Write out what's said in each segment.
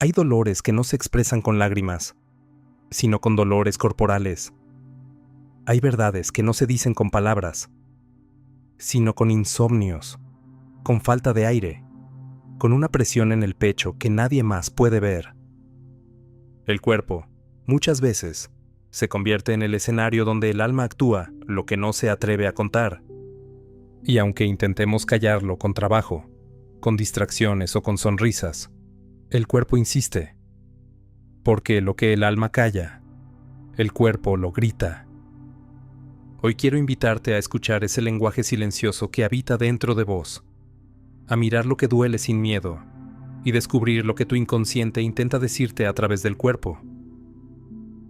Hay dolores que no se expresan con lágrimas, sino con dolores corporales. Hay verdades que no se dicen con palabras, sino con insomnios, con falta de aire, con una presión en el pecho que nadie más puede ver. El cuerpo, muchas veces, se convierte en el escenario donde el alma actúa lo que no se atreve a contar. Y aunque intentemos callarlo con trabajo, con distracciones o con sonrisas, el cuerpo insiste. Porque lo que el alma calla, el cuerpo lo grita. Hoy quiero invitarte a escuchar ese lenguaje silencioso que habita dentro de vos, a mirar lo que duele sin miedo y descubrir lo que tu inconsciente intenta decirte a través del cuerpo.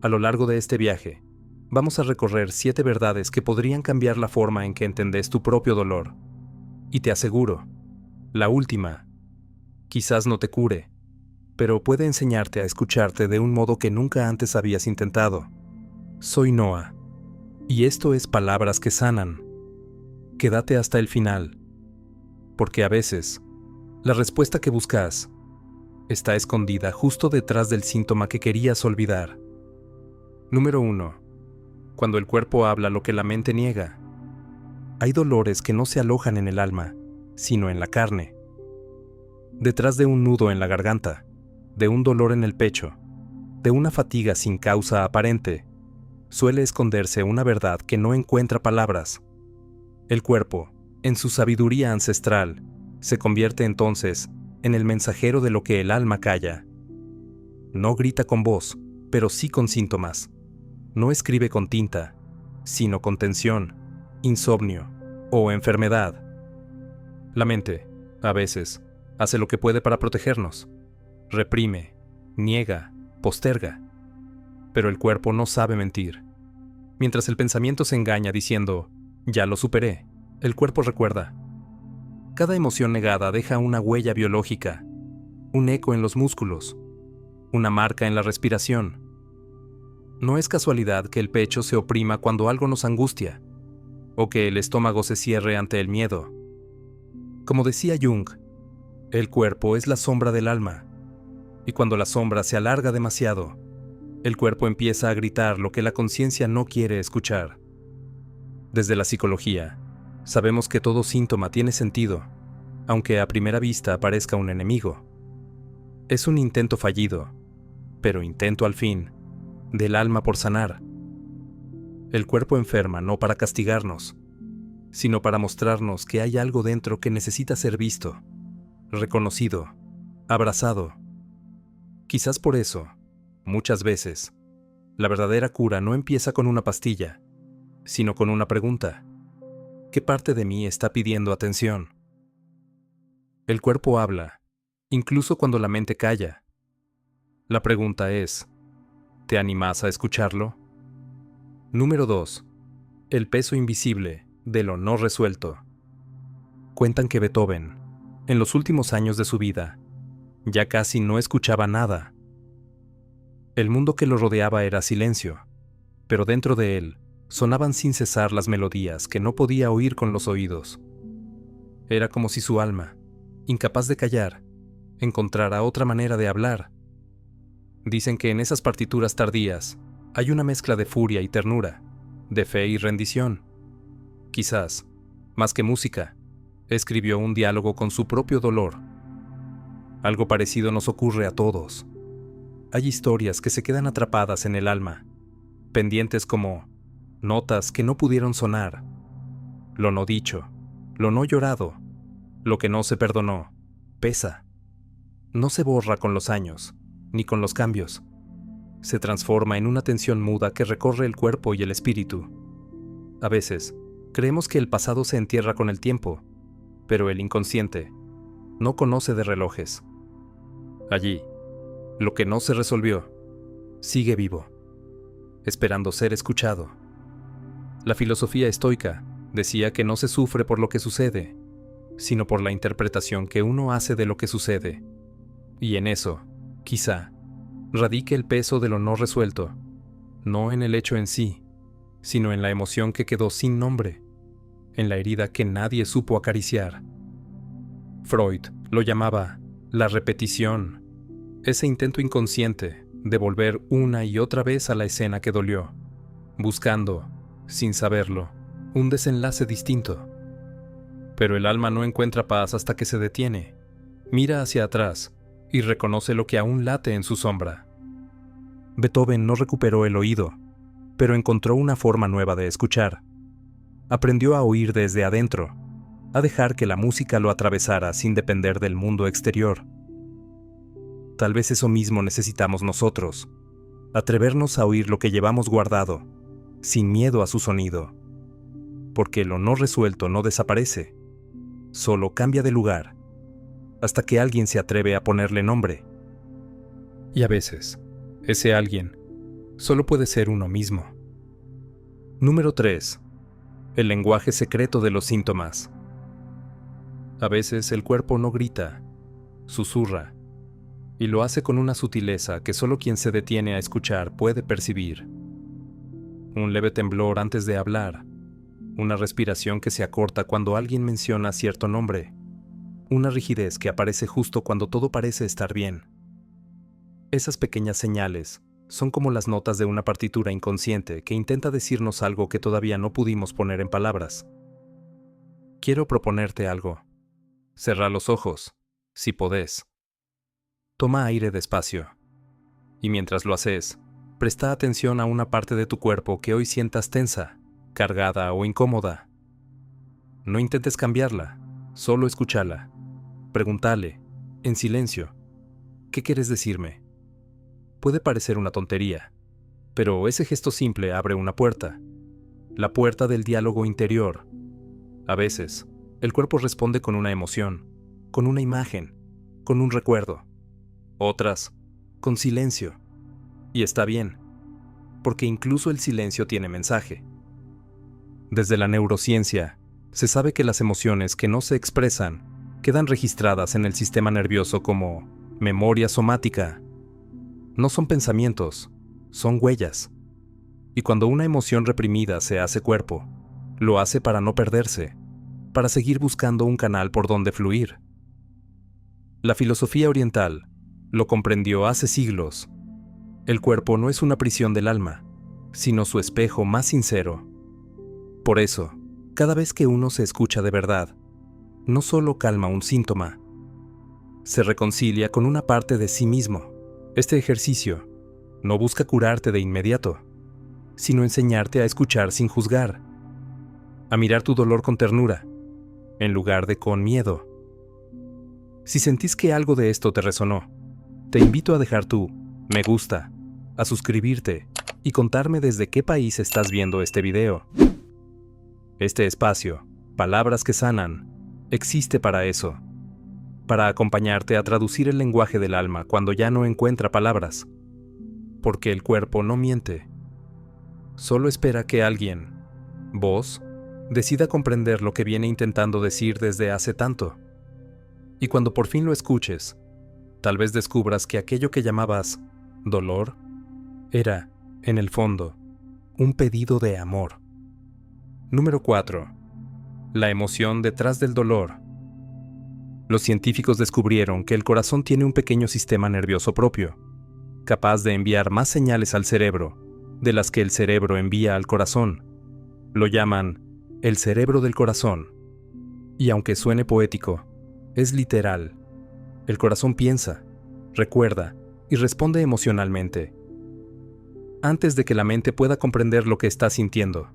A lo largo de este viaje, vamos a recorrer 7 verdades que podrían cambiar la forma en que entendés tu propio dolor. Y te aseguro, la última, quizás no te cure, pero puede enseñarte a escucharte de un modo que nunca antes habías intentado. Soy Noah, y esto es Palabras que Sanan. Quédate hasta el final, porque a veces, la respuesta que buscas está escondida justo detrás del síntoma que querías olvidar. Número 1. Cuando el cuerpo habla lo que la mente niega. Hay dolores que no se alojan en el alma, sino en la carne. Detrás de un nudo en la garganta, de un dolor en el pecho, de una fatiga sin causa aparente, suele esconderse una verdad que no encuentra palabras. El cuerpo, en su sabiduría ancestral, se convierte entonces en el mensajero de lo que el alma calla. No grita con voz, pero sí con síntomas. No escribe con tinta, sino con tensión, insomnio o enfermedad. La mente, a veces, hace lo que puede para protegernos. Reprime, niega, posterga. Pero el cuerpo no sabe mentir. Mientras el pensamiento se engaña diciendo, ya lo superé, el cuerpo recuerda. Cada emoción negada deja una huella biológica, un eco en los músculos, una marca en la respiración. No es casualidad que el pecho se oprima cuando algo nos angustia, o que el estómago se cierre ante el miedo. Como decía Jung, el cuerpo es la sombra del alma, y cuando la sombra se alarga demasiado, el cuerpo empieza a gritar lo que la conciencia no quiere escuchar. Desde la psicología, sabemos que todo síntoma tiene sentido, aunque a primera vista parezca un enemigo. Es un intento fallido, pero intento al fin, del alma por sanar. El cuerpo enferma no para castigarnos, sino para mostrarnos que hay algo dentro que necesita ser visto, reconocido, abrazado. Quizás por eso, muchas veces, la verdadera cura no empieza con una pastilla, sino con una pregunta. ¿Qué parte de mí está pidiendo atención? El cuerpo habla, incluso cuando la mente calla. La pregunta es, ¿te animas a escucharlo? Número 2. El peso invisible de lo no resuelto. Cuentan que Beethoven, en los últimos años de su vida, ya casi no escuchaba nada. El mundo que lo rodeaba era silencio, pero dentro de él sonaban sin cesar las melodías que no podía oír con los oídos. Era como si su alma, incapaz de callar, encontrara otra manera de hablar. Dicen que en esas partituras tardías hay una mezcla de furia y ternura, de fe y rendición. Quizás, más que música, escribió un diálogo con su propio dolor. Algo parecido nos ocurre a todos. Hay historias que se quedan atrapadas en el alma, pendientes como notas que no pudieron sonar, lo no dicho, lo no llorado, lo que no se perdonó, pesa. No se borra con los años, ni con los cambios. Se transforma en una tensión muda que recorre el cuerpo y el espíritu. A veces, creemos que el pasado se entierra con el tiempo, pero el inconsciente no conoce de relojes. Allí, lo que no se resolvió, sigue vivo, esperando ser escuchado. La filosofía estoica decía que no se sufre por lo que sucede, sino por la interpretación que uno hace de lo que sucede. Y en eso, quizá, radique el peso de lo no resuelto, no en el hecho en sí, sino en la emoción que quedó sin nombre, en la herida que nadie supo acariciar. Freud lo llamaba la repetición. Ese intento inconsciente de volver una y otra vez a la escena que dolió, buscando, sin saberlo, un desenlace distinto. Pero el alma no encuentra paz hasta que se detiene, mira hacia atrás y reconoce lo que aún late en su sombra. Beethoven no recuperó el oído, pero encontró una forma nueva de escuchar. Aprendió a oír desde adentro, a dejar que la música lo atravesara sin depender del mundo exterior. Tal vez eso mismo necesitamos nosotros, atrevernos a oír lo que llevamos guardado, sin miedo a su sonido, porque lo no resuelto no desaparece, solo cambia de lugar, hasta que alguien se atreve a ponerle nombre. Y a veces, ese alguien solo puede ser uno mismo. Número 3. El lenguaje secreto de los síntomas. A veces el cuerpo no grita, susurra, y lo hace con una sutileza que solo quien se detiene a escuchar puede percibir. Un leve temblor antes de hablar, una respiración que se acorta cuando alguien menciona cierto nombre, una rigidez que aparece justo cuando todo parece estar bien. Esas pequeñas señales son como las notas de una partitura inconsciente que intenta decirnos algo que todavía no pudimos poner en palabras. Quiero proponerte algo. Cerrá los ojos, si podés. Toma aire despacio. Y mientras lo haces, presta atención a una parte de tu cuerpo que hoy sientas tensa, cargada o incómoda. No intentes cambiarla, solo escúchala. Pregúntale, en silencio, ¿qué quieres decirme? Puede parecer una tontería, pero ese gesto simple abre una puerta, la puerta del diálogo interior. A veces, el cuerpo responde con una emoción, con una imagen, con un recuerdo. Otras, con silencio. Y está bien, porque incluso el silencio tiene mensaje. Desde la neurociencia, se sabe que las emociones que no se expresan quedan registradas en el sistema nervioso como memoria somática. No son pensamientos, son huellas. Y cuando una emoción reprimida se hace cuerpo, lo hace para no perderse, para seguir buscando un canal por donde fluir. La filosofía oriental lo comprendió hace siglos. El cuerpo no es una prisión del alma, sino su espejo más sincero. Por eso, cada vez que uno se escucha de verdad, no solo calma un síntoma, se reconcilia con una parte de sí mismo. Este ejercicio no busca curarte de inmediato, sino enseñarte a escuchar sin juzgar, a mirar tu dolor con ternura, en lugar de con miedo. Si sentís que algo de esto te resonó, te invito a dejar tu me gusta, a suscribirte y contarme desde qué país estás viendo este video. Este espacio, Palabras que Sanan, existe para eso, para acompañarte a traducir el lenguaje del alma cuando ya no encuentra palabras, porque el cuerpo no miente. Solo espera que alguien, vos, decida comprender lo que viene intentando decir desde hace tanto. Y cuando por fin lo escuches, tal vez descubras que aquello que llamabas dolor era, en el fondo, un pedido de amor. Número 4. La emoción detrás del dolor. Los científicos descubrieron que el corazón tiene un pequeño sistema nervioso propio, capaz de enviar más señales al cerebro de las que el cerebro envía al corazón. Lo llaman el cerebro del corazón. Y aunque suene poético, es literal. El corazón piensa, recuerda y responde emocionalmente, antes de que la mente pueda comprender lo que está sintiendo.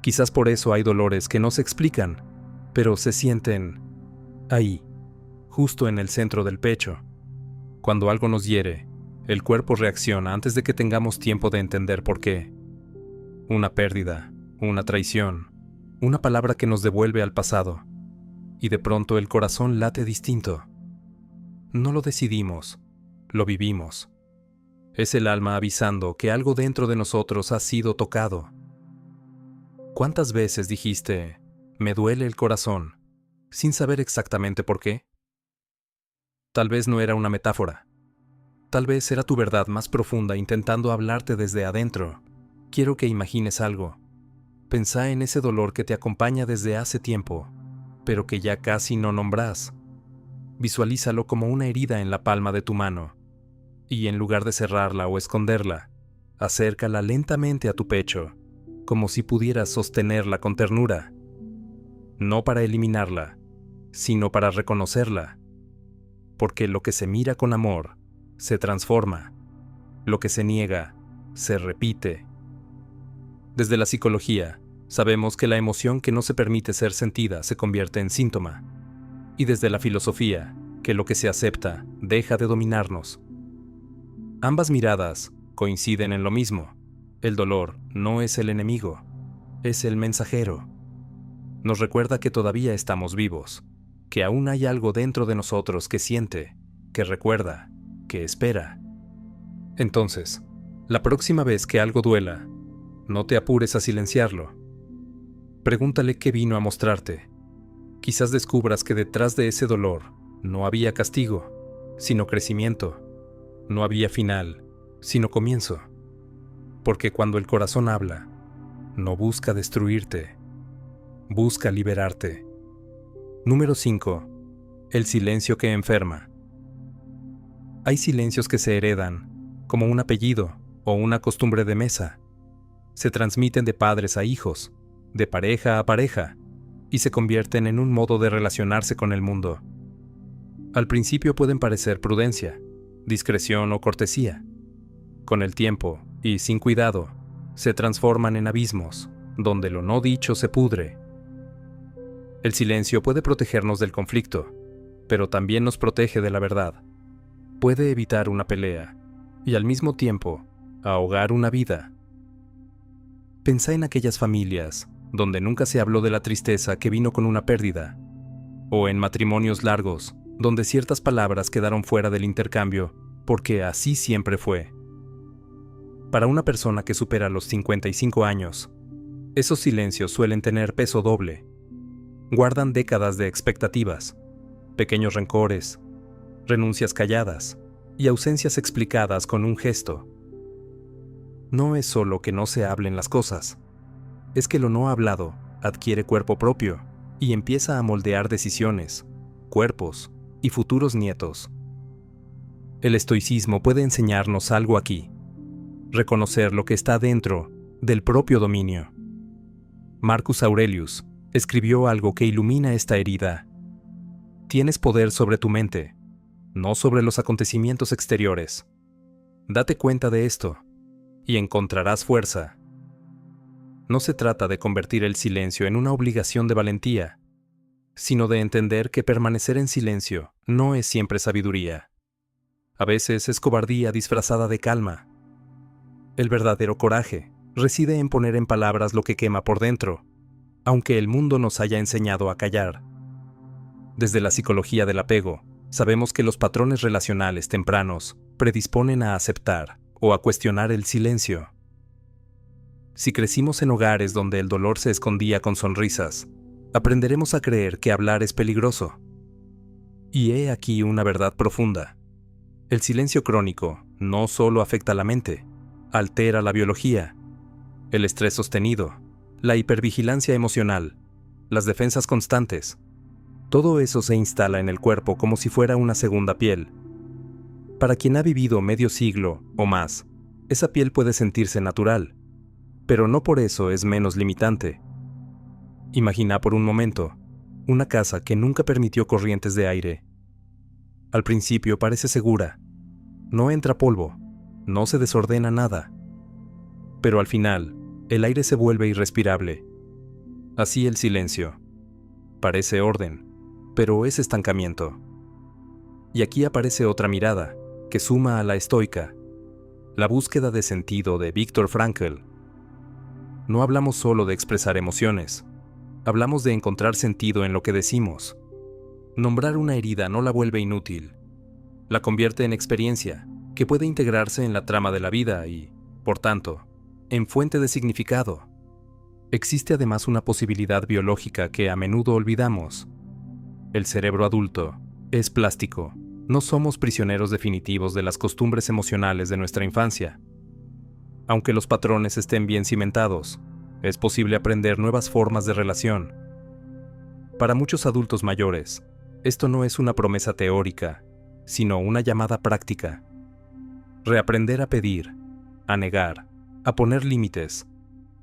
Quizás por eso hay dolores que no se explican, pero se sienten ahí, justo en el centro del pecho. Cuando algo nos hiere, el cuerpo reacciona antes de que tengamos tiempo de entender por qué. Una pérdida, una traición, una palabra que nos devuelve al pasado, y de pronto el corazón late distinto. No lo decidimos, lo vivimos. Es el alma avisando que algo dentro de nosotros ha sido tocado. ¿Cuántas veces dijiste, me duele el corazón, sin saber exactamente por qué? Tal vez no era una metáfora. Tal vez era tu verdad más profunda intentando hablarte desde adentro. Quiero que imagines algo. Pensá en ese dolor que te acompaña desde hace tiempo, pero que ya casi no nombrás. Visualízalo como una herida en la palma de tu mano, y en lugar de cerrarla o esconderla, acércala lentamente a tu pecho, como si pudieras sostenerla con ternura, no para eliminarla, sino para reconocerla, porque lo que se mira con amor se transforma, lo que se niega se repite. Desde la psicología, sabemos que la emoción que no se permite ser sentida se convierte en síntoma, y desde la filosofía, que lo que se acepta deja de dominarnos. Ambas miradas coinciden en lo mismo: el dolor no es el enemigo, es el mensajero. Nos recuerda que todavía estamos vivos, que aún hay algo dentro de nosotros que siente, que recuerda, que espera. Entonces, la próxima vez que algo duela, no te apures a silenciarlo. Pregúntale qué vino a mostrarte. Quizás descubras que detrás de ese dolor no había castigo, sino crecimiento. No había final, sino comienzo. Porque cuando el corazón habla, no busca destruirte, busca liberarte. Número 5. El silencio que enferma. Hay silencios que se heredan, como un apellido o una costumbre de mesa. Se transmiten de padres a hijos, de pareja a pareja, y se convierten en un modo de relacionarse con el mundo. Al principio pueden parecer prudencia, discreción o cortesía. Con el tiempo, y sin cuidado, se transforman en abismos, donde lo no dicho se pudre. El silencio puede protegernos del conflicto, pero también nos protege de la verdad. Puede evitar una pelea, y al mismo tiempo, ahogar una vida. Pensá en aquellas familias donde nunca se habló de la tristeza que vino con una pérdida, o en matrimonios largos donde ciertas palabras quedaron fuera del intercambio porque así siempre fue. Para una persona que supera los 55 años, esos silencios suelen tener peso doble. Guardan décadas de expectativas, pequeños rencores, renuncias calladas y ausencias explicadas con un gesto. No es solo que no se hablen las cosas, es que lo no hablado adquiere cuerpo propio y empieza a moldear decisiones, cuerpos y futuros nietos. El estoicismo puede enseñarnos algo aquí: reconocer lo que está dentro del propio dominio. Marcus Aurelius escribió algo que ilumina esta herida. Tienes poder sobre tu mente, no sobre los acontecimientos exteriores. Date cuenta de esto y encontrarás fuerza. No se trata de convertir el silencio en una obligación de valentía, sino de entender que permanecer en silencio no es siempre sabiduría. A veces es cobardía disfrazada de calma. El verdadero coraje reside en poner en palabras lo que quema por dentro, aunque el mundo nos haya enseñado a callar. Desde la psicología del apego, sabemos que los patrones relacionales tempranos predisponen a aceptar o a cuestionar el silencio. Si crecimos en hogares donde el dolor se escondía con sonrisas, aprenderemos a creer que hablar es peligroso. Y he aquí una verdad profunda: el silencio crónico no solo afecta la mente, altera la biología. El estrés sostenido, la hipervigilancia emocional, las defensas constantes, todo eso se instala en el cuerpo como si fuera una segunda piel. Para quien ha vivido medio siglo o más, esa piel puede sentirse natural, pero no por eso es menos limitante. Imagina por un momento una casa que nunca permitió corrientes de aire. Al principio parece segura, no entra polvo, no se desordena nada, pero al final el aire se vuelve irrespirable. Así el silencio. Parece orden, pero es estancamiento. Y aquí aparece otra mirada, que suma a la estoica: la búsqueda de sentido de Viktor Frankl. No hablamos solo de expresar emociones, hablamos de encontrar sentido en lo que decimos. Nombrar una herida no la vuelve inútil, la convierte en experiencia, que puede integrarse en la trama de la vida y, por tanto, en fuente de significado. Existe además una posibilidad biológica que a menudo olvidamos. El cerebro adulto es plástico. No somos prisioneros definitivos de las costumbres emocionales de nuestra infancia. Aunque los patrones estén bien cimentados, es posible aprender nuevas formas de relación. Para muchos adultos mayores, esto no es una promesa teórica, sino una llamada práctica. reaprender a pedir, a negar, a poner límites,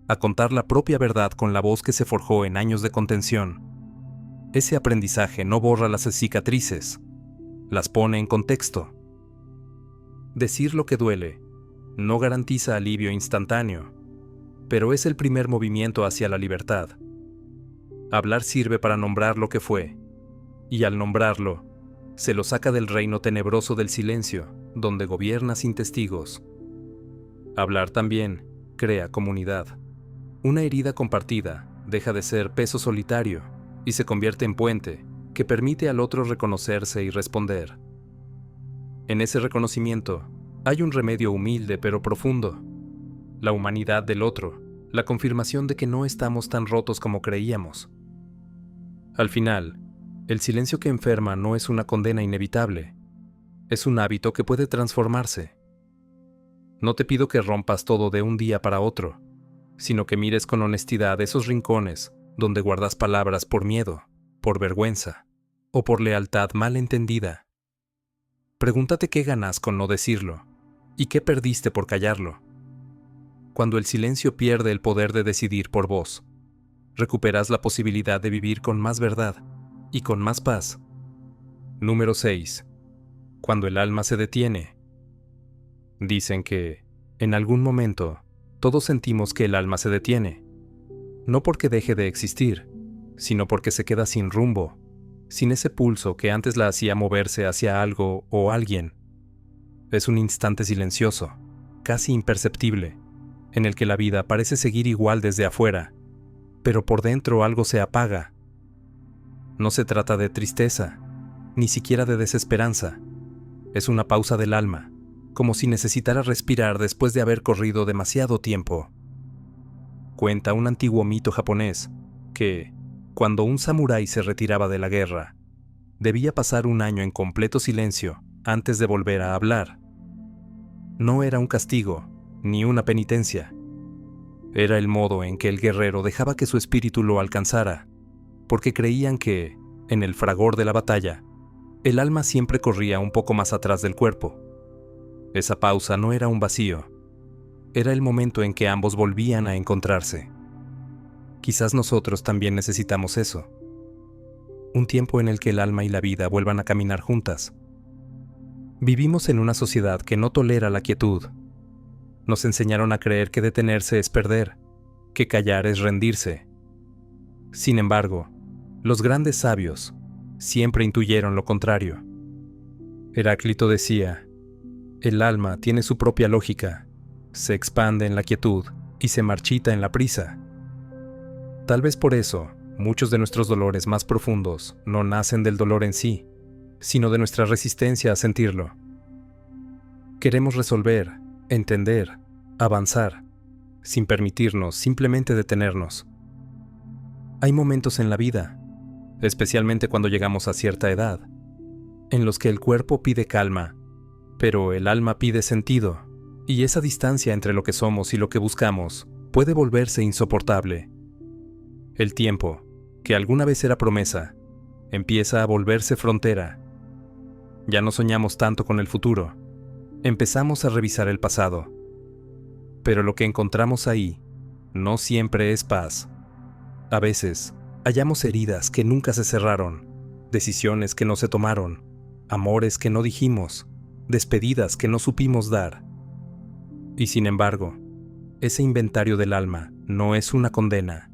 a contar la propia verdad con la voz que se forjó en años de contención. Ese aprendizaje no borra las cicatrices, las pone en contexto. Decir lo que duele no garantiza alivio instantáneo, pero es el primer movimiento hacia la libertad. Hablar sirve para nombrar lo que fue, y al nombrarlo, se lo saca del reino tenebroso del silencio, donde gobierna sin testigos. Hablar también crea comunidad. Una herida compartida deja de ser peso solitario y se convierte en puente que permite al otro reconocerse y responder. En ese reconocimiento hay un remedio humilde pero profundo: la humanidad del otro, la confirmación de que no estamos tan rotos como creíamos. Al final, el silencio que enferma no es una condena inevitable, es un hábito que puede transformarse. No te pido que rompas todo de un día para otro, sino que mires con honestidad esos rincones donde guardas palabras por miedo, por vergüenza o por lealtad mal entendida. Pregúntate qué ganas con no decirlo y qué perdiste por callarlo. Cuando el silencio pierde el poder de decidir por vos, recuperas la posibilidad de vivir con más verdad y con más paz. Número 6. Cuando el alma se detiene. Dicen que, en algún momento, todos sentimos que el alma se detiene. No porque deje de existir, sino porque se queda sin rumbo, sin ese pulso que antes la hacía moverse hacia algo o alguien. Es un instante silencioso, casi imperceptible, en el que la vida parece seguir igual desde afuera, pero por dentro algo se apaga. No se trata de tristeza, ni siquiera de desesperanza. Es una pausa del alma, como si necesitara respirar después de haber corrido demasiado tiempo. Cuenta un antiguo mito japonés que, cuando un samurái se retiraba de la guerra, debía pasar un año en completo silencio antes de volver a hablar. No era un castigo, ni una penitencia. Era el modo en que el guerrero dejaba que su espíritu lo alcanzara, porque creían que, en el fragor de la batalla, el alma siempre corría un poco más atrás del cuerpo. Esa pausa no era un vacío, era el momento en que ambos volvían a encontrarse. Quizás nosotros también necesitamos eso. Un tiempo en el que el alma y la vida vuelvan a caminar juntas. Vivimos en una sociedad que no tolera la quietud. Nos enseñaron a creer que detenerse es perder, que callar es rendirse. Sin embargo, los grandes sabios siempre intuyeron lo contrario. Heráclito decía: el alma tiene su propia lógica, se expande en la quietud y se marchita en la prisa. Tal vez por eso, muchos de nuestros dolores más profundos no nacen del dolor en sí, sino de nuestra resistencia a sentirlo. Queremos resolver, entender, avanzar, sin permitirnos simplemente detenernos. Hay momentos en la vida, especialmente cuando llegamos a cierta edad, en los que el cuerpo pide calma, pero el alma pide sentido, y esa distancia entre lo que somos y lo que buscamos puede volverse insoportable. El tiempo, que alguna vez era promesa, empieza a volverse frontera. Ya no soñamos tanto con el futuro, empezamos a revisar el pasado. Pero lo que encontramos ahí no siempre es paz. A veces, hallamos heridas que nunca se cerraron, decisiones que no se tomaron, amores que no dijimos, despedidas que no supimos dar. Y sin embargo, ese inventario del alma no es una condena,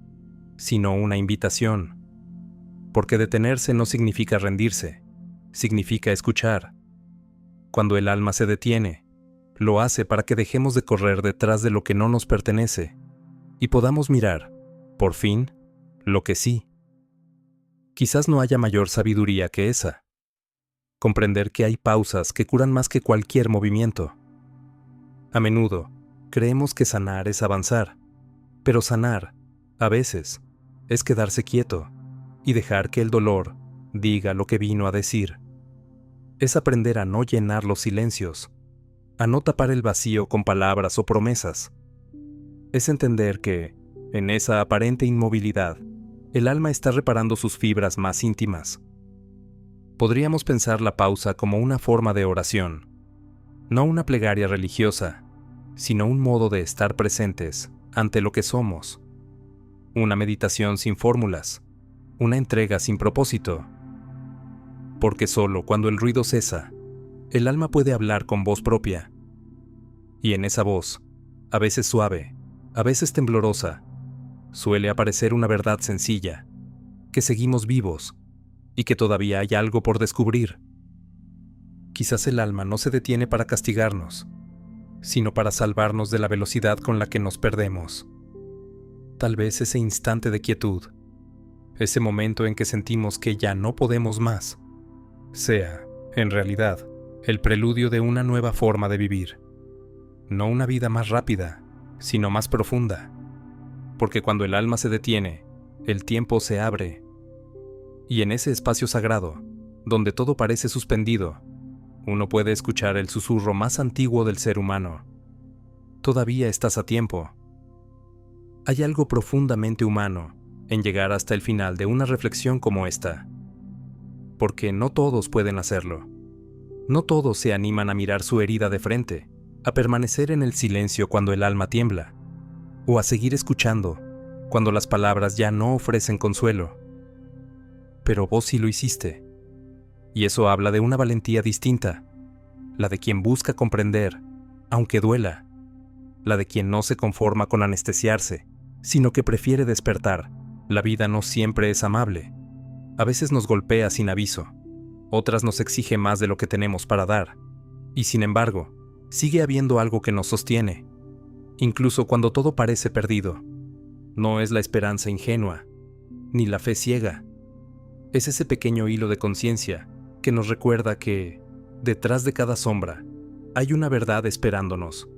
sino una invitación. Porque detenerse no significa rendirse, significa escuchar. Cuando el alma se detiene, lo hace para que dejemos de correr detrás de lo que no nos pertenece y podamos mirar, por fin, lo que sí. Quizás no haya mayor sabiduría que esa. Comprender que hay pausas que curan más que cualquier movimiento. A menudo, creemos que sanar es avanzar, pero sanar, a veces, es quedarse quieto y dejar que el dolor diga lo que vino a decir. Es aprender a no llenar los silencios, a no tapar el vacío con palabras o promesas. Es entender que, en esa aparente inmovilidad, el alma está reparando sus fibras más íntimas. Podríamos pensar la pausa como una forma de oración. No una plegaria religiosa, sino un modo de estar presentes ante lo que somos. Una meditación sin fórmulas, una entrega sin propósito. Porque solo cuando el ruido cesa, el alma puede hablar con voz propia. Y en esa voz, a veces suave, a veces temblorosa, suele aparecer una verdad sencilla, que seguimos vivos y que todavía hay algo por descubrir. Quizás el alma no se detiene para castigarnos, sino para salvarnos de la velocidad con la que nos perdemos. Tal vez ese instante de quietud, ese momento en que sentimos que ya no podemos más, sea, en realidad, el preludio de una nueva forma de vivir. No una vida más rápida, sino más profunda. Porque cuando el alma se detiene, el tiempo se abre. Y en ese espacio sagrado, donde todo parece suspendido, uno puede escuchar el susurro más antiguo del ser humano. Todavía estás a tiempo. Hay algo profundamente humano en llegar hasta el final de una reflexión como esta. Porque no todos pueden hacerlo. No todos se animan a mirar su herida de frente, a permanecer en el silencio cuando el alma tiembla, o a seguir escuchando cuando las palabras ya no ofrecen consuelo. Pero vos sí lo hiciste. Y eso habla de una valentía distinta, la de quien busca comprender, aunque duela, la de quien no se conforma con anestesiarse, sino que prefiere despertar. La vida no siempre es amable. A veces nos golpea sin aviso, otras nos exige más de lo que tenemos para dar, y sin embargo, sigue habiendo algo que nos sostiene, incluso cuando todo parece perdido. No es la esperanza ingenua, ni la fe ciega. Es ese pequeño hilo de conciencia que nos recuerda que, detrás de cada sombra, hay una verdad esperándonos.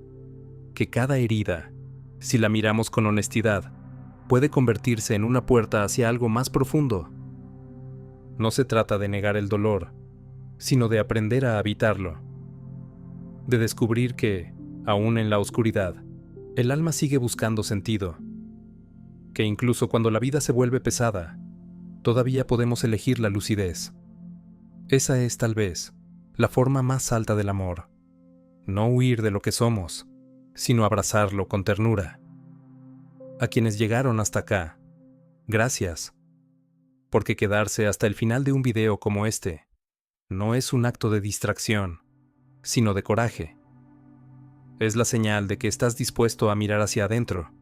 Que cada herida, si la miramos con honestidad, puede convertirse en una puerta hacia algo más profundo. No se trata de negar el dolor, sino de aprender a habitarlo. De descubrir que, aún en la oscuridad, el alma sigue buscando sentido. Que incluso cuando la vida se vuelve pesada, todavía podemos elegir la lucidez. Esa es, tal vez, la forma más alta del amor. No huir de lo que somos, sino abrazarlo con ternura. A quienes llegaron hasta acá, gracias. Porque quedarse hasta el final de un video como este no es un acto de distracción, sino de coraje. Es la señal de que estás dispuesto a mirar hacia adentro,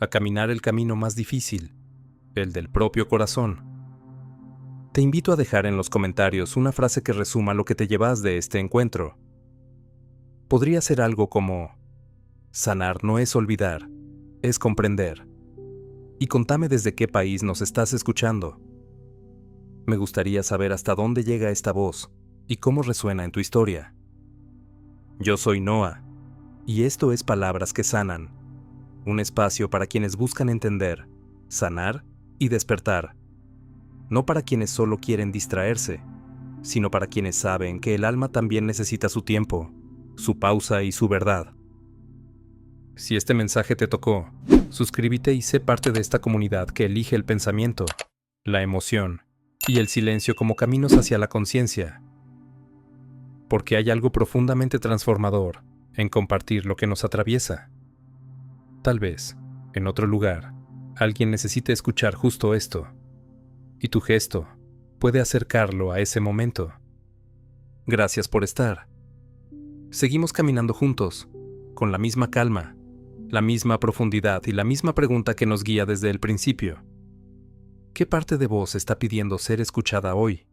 a caminar el camino más difícil, el del propio corazón. Te invito a dejar en los comentarios una frase que resuma lo que te llevas de este encuentro. Podría ser algo como: sanar no es olvidar, es comprender. Y contame desde qué país nos estás escuchando. Me gustaría saber hasta dónde llega esta voz y cómo resuena en tu historia. Yo soy Noah, y esto es Palabras que Sanan, un espacio para quienes buscan entender, sanar y despertar. No para quienes solo quieren distraerse, sino para quienes saben que el alma también necesita su tiempo, su pausa y su verdad. Si este mensaje te tocó, suscríbete y sé parte de esta comunidad que elige el pensamiento, la emoción y el silencio como caminos hacia la conciencia. Porque hay algo profundamente transformador en compartir lo que nos atraviesa. Tal vez, en otro lugar, alguien necesite escuchar justo esto. Y tu gesto puede acercarlo a ese momento. Gracias por estar. Seguimos caminando juntos, con la misma calma, la misma profundidad y la misma pregunta que nos guía desde el principio. ¿Qué parte de vos está pidiendo ser escuchada hoy?